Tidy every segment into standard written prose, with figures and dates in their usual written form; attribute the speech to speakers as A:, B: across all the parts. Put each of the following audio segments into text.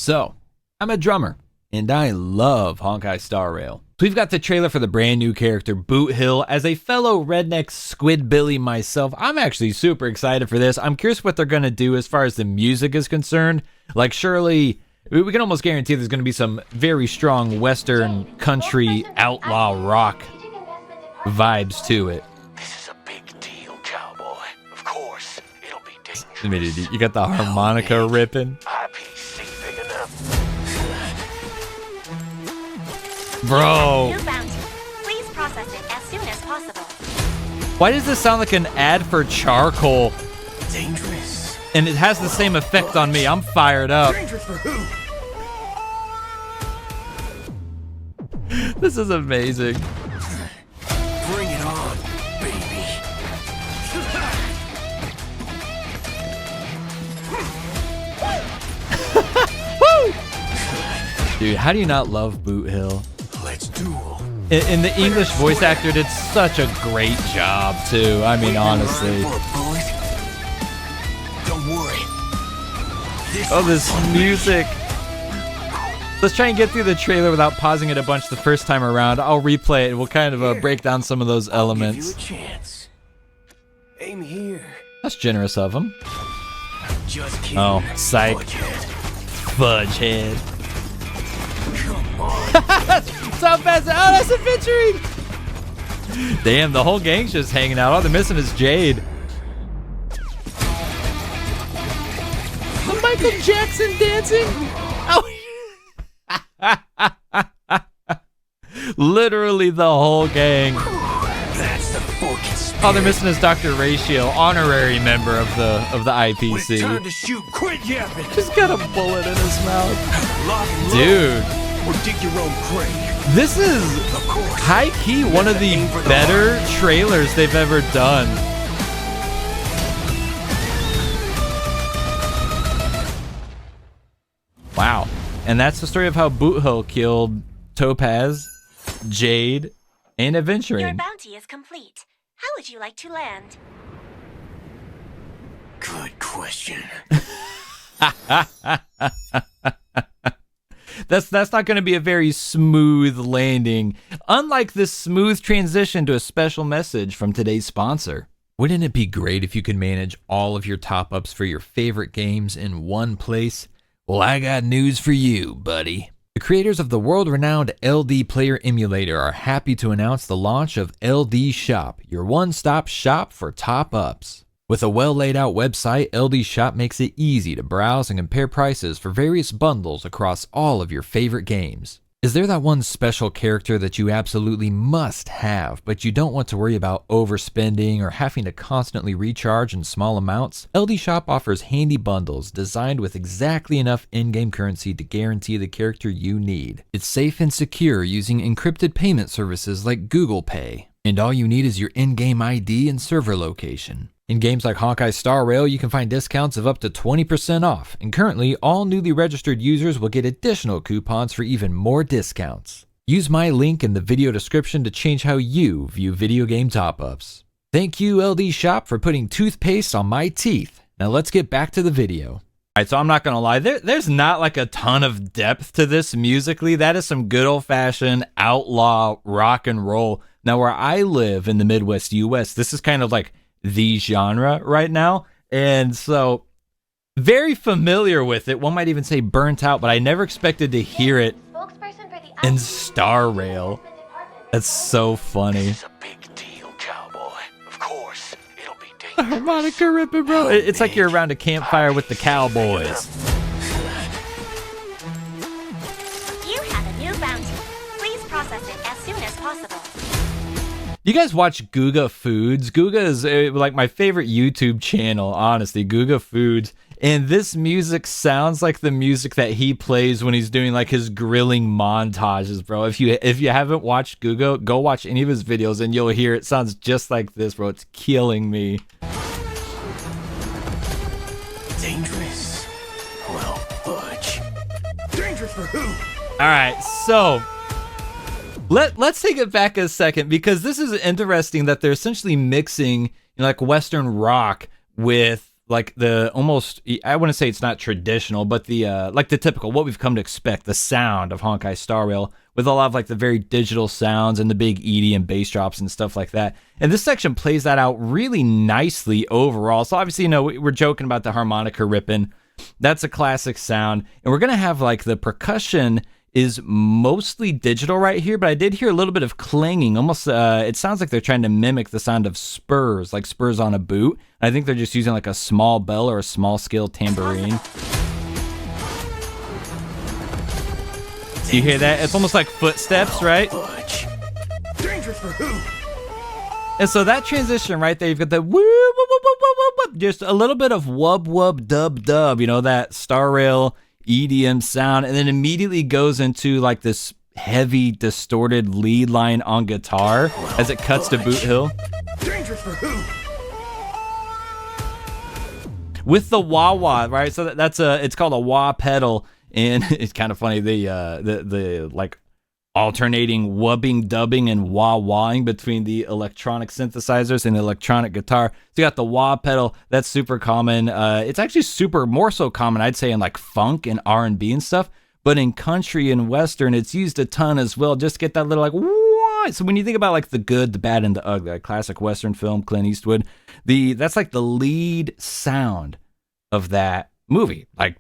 A: So, I'm a drummer, and I love Honkai Star Rail. So we've got the trailer for the brand new character, Boothill. As a fellow redneck Squidbilly myself, I'm actually super excited for this. I'm curious what they're going to do as far as the music is concerned. Like, surely, we can almost guarantee there's going to be some very strong Western country outlaw rock vibes to it.
B: This is a big deal, cowboy. Of course, it'll be dangerous.
A: You got the harmonica ripping.
B: IPC big enough.
A: Bro.
C: New bounty. Please process it as soon as possible.
A: Why does this sound like an ad for charcoal?
B: Dangerous.
A: And it has the same effect on me. I'm fired up.
B: Dangerous for who?
A: This is amazing.
B: Bring it on, baby.
A: Woo! Dude, how do you not love Boothill?
B: Let's duel.
A: And the English voice actor did such a great job, too. I mean, honestly.
B: Don't worry.
A: Oh, this music. Let's try and get through the trailer without pausing it a bunch the first time around. I'll replay it and we'll kind of break down some of those elements.
B: Give you a chance. Aim here.
A: That's generous of him.
B: Just kidding.
A: Oh, psych.
B: Fudgehead.
A: Fudgehead.
B: Come on.
A: So fast. Oh, that's adventuring. Damn, the whole gang's just hanging out. All they're missing is Jade. The Michael Jackson dancing. Oh. Literally the whole gang.
B: That's the forking spirit.
A: All they're missing is Dr. Ratio, honorary member of the IPC.
B: Time to shoot. Quit yapping.
A: Just got a bullet in his mouth.
B: Lock and load.
A: Dude.
B: Or dig your own grave.
A: This is
B: Of course.
A: high-key one of the better trailers they've ever done. Wow. And that's the story of how Boothill killed Topaz, Jade, and
C: Your
A: Adventuring.
C: bounty is complete. How would you like to land?
B: Good question.
A: That's not going to be a very smooth landing, unlike this smooth transition to a special message from today's sponsor. Wouldn't it be great if you could manage all of your top-ups for your favorite games in one place? Well, I got news for you, buddy. The creators of the world-renowned LD Player Emulator are happy to announce the launch of LD Shop, your one-stop shop for top-ups. With a well-laid-out website, LD Shop makes it easy to browse and compare prices for various bundles across all of your favorite games. Is there that one special character that you absolutely must have, but you don't want to worry about overspending or having to constantly recharge in small amounts? LD Shop offers handy bundles designed with exactly enough in-game currency to guarantee the character you need. It's safe and secure using encrypted payment services like Google Pay. And all you need is your in-game ID and server location. In games like Honkai Star Rail, you can find discounts of up to 20% off, and currently, all newly registered users will get additional coupons for even more discounts. Use my link in the video description to change how you view video game top-ups. Thank you, LD Shop, for putting toothpaste on my teeth. Now let's get back to the video. Alright, so I'm not gonna lie, there's not like a ton of depth to this musically. That is some good old-fashioned outlaw rock and roll. Now, where I live in the Midwest US, this is kind of like the genre right now, and so very familiar with it. One might even say burnt out, but I never expected to hear it in Star Rail. That's so funny.
B: It's a big deal, cowboy. Of course, it'll be
A: The
B: dangerous.
A: harmonica ripping, bro. It's like you're around a campfire with the cowboys.
C: You have a new bounty. Please process it as soon as possible.
A: You guys watch Guga Foods? Guga is like my favorite YouTube channel, honestly, Guga Foods. And this music sounds like the music that he plays when he's doing like his grilling montages, bro. If you haven't watched Guga, go watch any of his videos and you'll hear it sounds just like this, bro. It's killing me.
B: Dangerous? Well, fudge. Dangerous for who?
A: All right, so let's take it back a second, because this is interesting that they're essentially mixing, you know, like Western rock with like the almost, I wouldn't say it's not traditional, but the like the typical, what we've come to expect, the sound of Honkai Star Rail, with a lot of like the very digital sounds and the big EDM bass drops and stuff like that. And this section plays that out really nicely overall. So obviously, you know, we're joking about the harmonica ripping. That's a classic sound. And we're going to have like the percussion is mostly digital right here, but I did hear a little bit of clanging. Almost, it sounds like they're trying to mimic the sound of spurs, like spurs on a boot. I think they're just using like a small bell or a small scale tambourine. You hear that? It's almost like footsteps, right?
B: Dangerous for who?
A: And so that transition right there, you've got the woo, woo, woo, woo, woo, woo, just a little bit of wub, wub, dub, dub, you know, that Star Rail EDM sound, and then immediately goes into like this heavy, distorted lead line on guitar as it cuts to Boothill.
B: Dangerous for who?
A: With the wah-wah, right? So that's it's called a wah pedal, and it's kind of funny, the like alternating wubbing, dubbing, and wah-wahing between the electronic synthesizers and the electronic guitar. So you got the wah pedal, that's super common. It's actually more so common, I'd say, in like funk and R&B and stuff, but in country and western, it's used a ton as well, just to get that little like wah. So when you think about like the good, the bad, and the ugly, like classic western film, Clint Eastwood, that's like the lead sound of that movie. Like,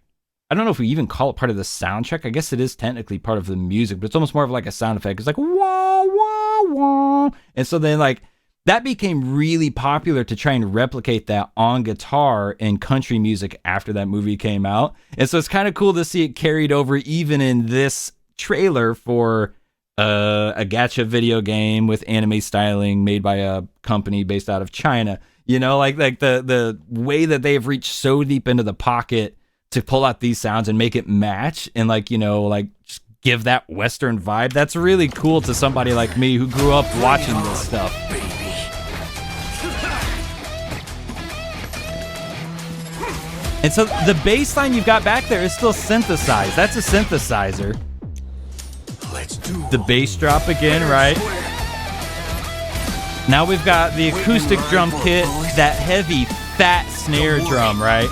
A: I don't know if we even call it part of the soundtrack. I guess it is technically part of the music, but it's almost more of like a sound effect. It's like wah, wah, wah. And so then like that became really popular to try and replicate that on guitar in country music after that movie came out. And so it's kind of cool to see it carried over even in this trailer for a gacha video game with anime styling made by a company based out of China. You know, like the way that they have reached so deep into the pocket to pull out these sounds and make it match and like, you know, like just give that Western vibe. That's really cool to somebody like me who grew up watching this stuff. And so the bass line you've got back there is still synthesized. That's a synthesizer.
B: Let's do
A: the bass drop again, right? Now we've got the acoustic drum kit, that heavy, fat snare drum, right?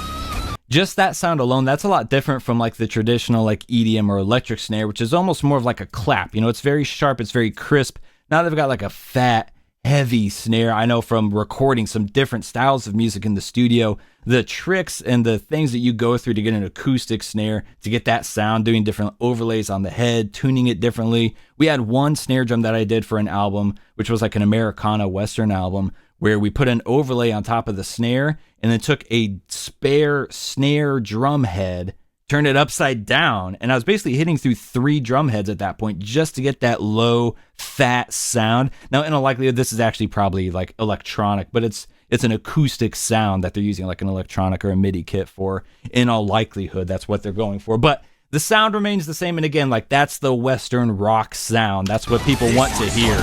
A: Just that sound alone, that's a lot different from like the traditional like EDM or electric snare, which is almost more of like a clap. You know, it's very sharp, it's very crisp. Now they've got like a fat, heavy snare. I know from recording some different styles of music in the studio, the tricks and the things that you go through to get an acoustic snare, to get that sound, doing different overlays on the head, tuning it differently. We had one snare drum that I did for an album, which was like an Americana Western album, where we put an overlay on top of the snare and then took a spare snare drum head, turned it upside down, and I was basically hitting through 3 drum heads at that point just to get that low, fat sound. Now, in all likelihood, this is actually probably like electronic, but it's an acoustic sound that they're using like an electronic or a MIDI kit for. In all likelihood, that's what they're going for. But the sound remains the same, and again, like that's the Western rock sound. That's what people want to hear.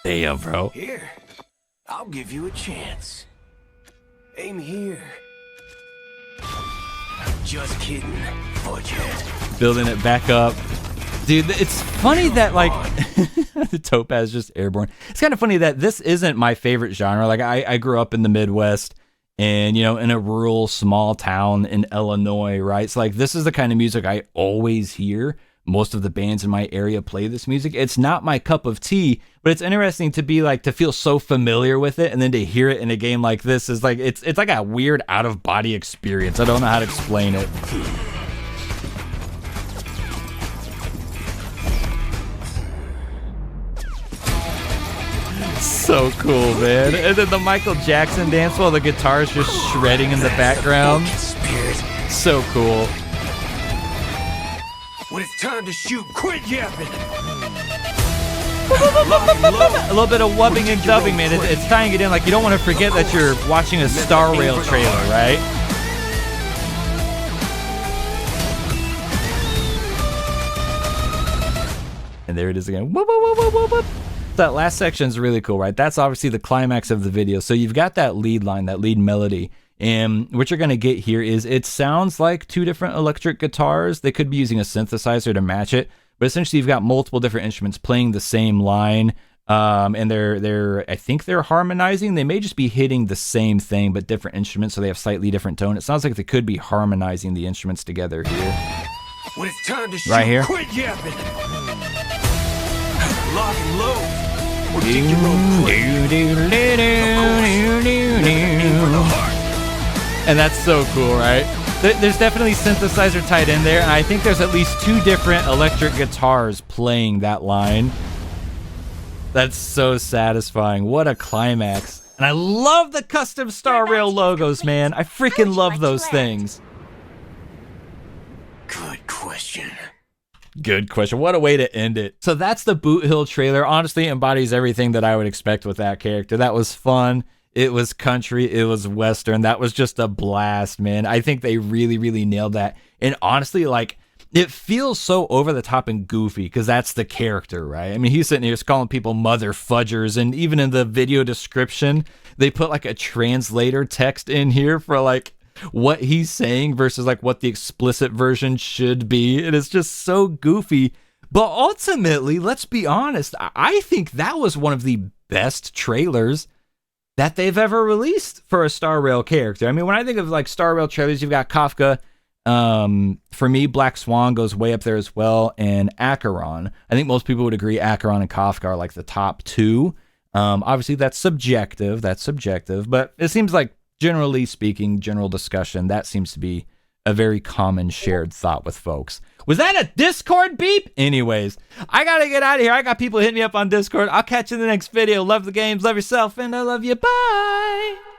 A: Damn, bro.
B: Here, I'll give you a chance. Aim here. Just kidding, budget.
A: Building it back up. Dude, it's funny that like the Topaz just airborne. It's kind of funny that this isn't my favorite genre. Like I grew up in the Midwest and, you know, in a rural small town in Illinois, right? So like this is the kind of music I always hear. Most of the bands in my area play this music. It's not my cup of tea, but it's interesting to be like, to feel so familiar with it, and then to hear it in a game like this is like, it's like a weird out of body experience. I don't know how to explain it. So cool, man. And then the Michael Jackson dance while the guitar is just shredding in the background. So cool.
B: When it's time to shoot, quit yapping.
A: A little bit of wubbing and dubbing, man. It's tying it in. Like, you don't want to forget that you're watching a Star Rail trailer, right? And there it is again. Whoop, whoop, whoop, whoop, whoop. That last section is really cool, right? That's obviously the climax of the video. So you've got that lead line, that lead melody. And what you're going to get here is it sounds like 2 different electric guitars. They could be using a synthesizer to match it. But essentially, you've got multiple different instruments playing the same line And I think they're harmonizing. They may just be hitting the same thing but different instruments, so they have slightly different tone. It sounds like they could be harmonizing the instruments together here.
B: When it's time to shoot,
A: Right here.
B: quit yapping. Lock and load. Or dig your own grave.
A: And that's so cool, right? There's definitely synthesizer tied in there, and I think there's at least 2 different electric guitars playing that line. That's so satisfying. What a climax. And I love the custom Star Rail logos, man. I freaking love those things.
B: Good question.
A: Good question. What a way to end it. So that's the Boothill trailer. Honestly, embodies everything that I would expect with that character. That was fun. It was country. It was Western. That was just a blast, man. I think they really, really nailed that. And honestly, like, it feels so over the top and goofy because that's the character, right? I mean, he's sitting here calling people mother fudgers. And even in the video description, they put like a translator text in here for like what he's saying versus like what the explicit version should be. And it's just so goofy. But ultimately, let's be honest, I think that was one of the best trailers that they've ever released for a Star Rail character. I mean, when I think of like Star Rail trailers, you've got Kafka. For me, Black Swan goes way up there as well, and Acheron. I think most people would agree Acheron and Kafka are like the top 2. Obviously, that's subjective, but it seems like, generally speaking, general discussion, that seems to be a very common shared thought with folks. Was that a Discord beep? Anyways, I gotta get out of here. I got people hitting me up on Discord. I'll catch you in the next video. Love the games, love yourself, and I love you. Bye!